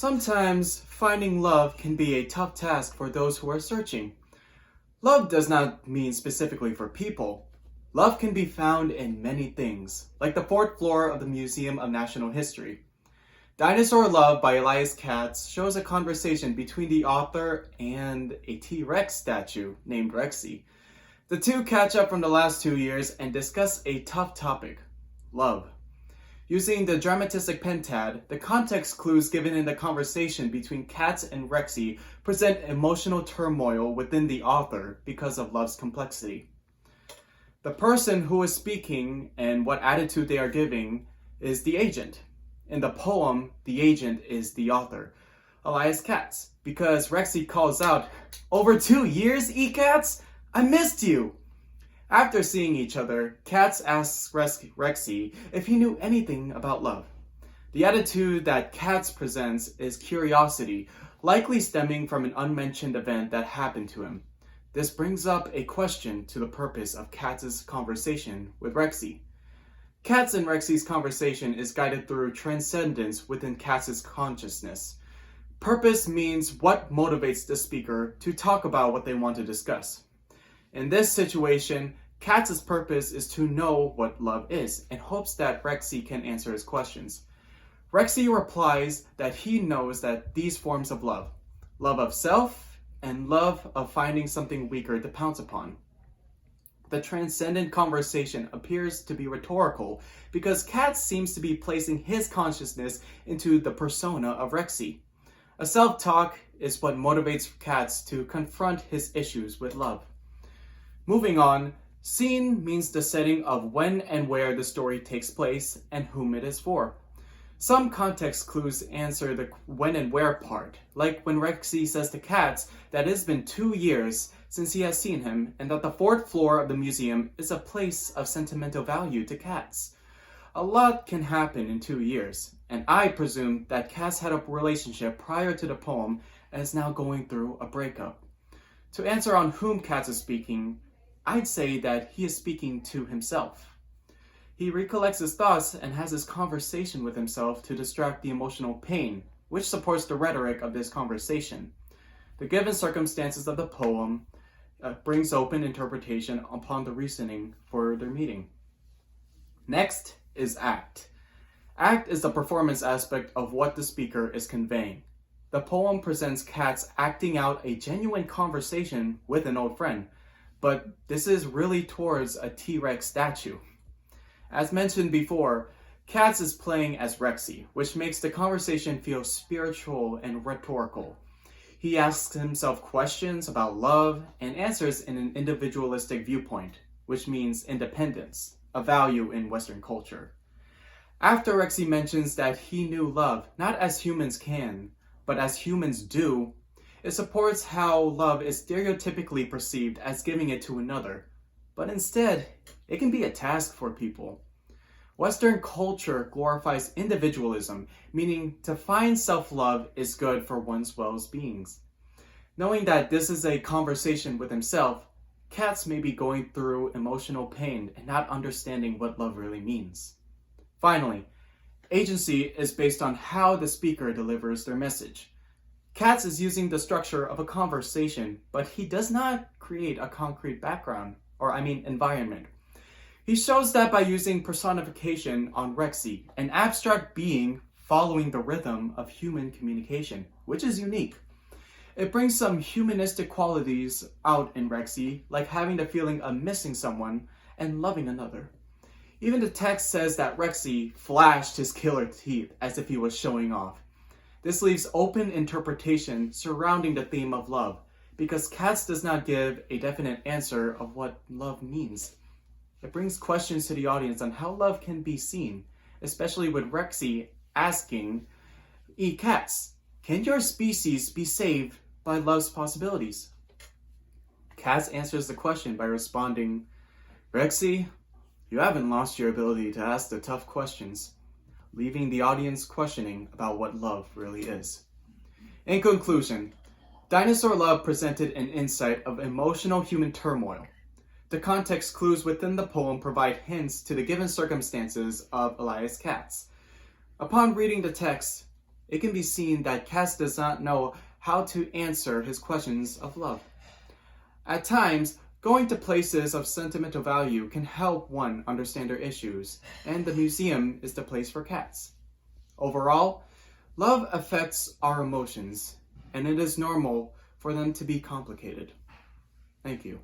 Sometimes finding love can be a tough task for those who are searching. Love does not mean specifically for people. Love can be found in many things, like the fourth floor of the Museum of National History. Dinosaur Love by Elias Katz shows a conversation between the author and a T-Rex statue named Rexy. The two catch up from the last 2 years and discuss a tough topic, love. Using the Dramatistic Pentad, the context clues given in the conversation between Katz and Rexy present emotional turmoil within the author because of love's complexity. The person who is speaking and what attitude they are giving is the agent. In the poem, the agent is the author, Elias Katz, because Rexy calls out, "Over 2 years, Katz? I missed you!" After seeing each other, Katz asks Rexy if he knew anything about love. The attitude that Katz presents is curiosity, likely stemming from an unmentioned event that happened to him. This brings up a question to the purpose of Katz's conversation with Rexy. Katz and Rexy's conversation is guided through transcendence within Katz's consciousness. Purpose means what motivates the speaker to talk about what they want to discuss. In this situation, Katz's purpose is to know what love is and hopes that Rexy can answer his questions. Rexy replies that he knows that these forms of love of self and love of finding something weaker to pounce upon. The transcendent conversation appears to be rhetorical because Katz seems to be placing his consciousness into the persona of Rexy. A self-talk is what motivates Katz to confront his issues with love. Moving on, scene means the setting of when and where the story takes place and whom it is for. Some context clues answer the when and where part, like when Rexy says to Katz that it has been 2 years since he has seen him and that the fourth floor of the museum is a place of sentimental value to Katz. A lot can happen in 2 years, and I presume that Katz had a relationship prior to the poem and is now going through a breakup. To answer on whom Katz is speaking, I'd say that he is speaking to himself. He recollects his thoughts and has this conversation with himself to distract the emotional pain, which supports the rhetoric of this conversation. The given circumstances of the poem brings open interpretation upon the reasoning for their meeting. Next is act. Act is the performance aspect of what the speaker is conveying. The poem presents Katz acting out a genuine conversation with an old friend, but this is really towards a T-Rex statue. As mentioned before, Katz is playing as Rexy, which makes the conversation feel spiritual and rhetorical. He asks himself questions about love and answers in an individualistic viewpoint, which means independence, a value in Western culture. After Rexy mentions that he knew love not as humans can, but as humans do, it supports how love is stereotypically perceived as giving it to another, but instead, it can be a task for people. Western culture glorifies individualism, meaning to find self-love is good for one's well-being. Knowing that this is a conversation with himself, Katz may be going through emotional pain and not understanding what love really means. Finally, agency is based on how the speaker delivers their message. Katz is using the structure of a conversation, but he does not create a concrete environment. He shows that by using personification on Rexy, an abstract being following the rhythm of human communication, which is unique. It brings some humanistic qualities out in Rexy, like having the feeling of missing someone and loving another. Even the text says that Rexy flashed his killer teeth as if he was showing off. This leaves open interpretation surrounding the theme of love, because Katz does not give a definite answer of what love means. It brings questions to the audience on how love can be seen, especially with Rexy asking, Katz, can your species be saved by love's possibilities? Katz answers the question by responding, Rexy, you haven't lost your ability to ask the tough questions, leaving the audience questioning about what love really is. In conclusion, Dinosaur Love presented an insight of emotional human turmoil. The context clues within the poem provide hints to the given circumstances of Elias Katz. Upon reading the text, it can be seen that Katz does not know how to answer his questions of love. At times, going to places of sentimental value can help one understand their issues, and the museum is the place for Katz. Overall, love affects our emotions, and it is normal for them to be complicated. Thank you.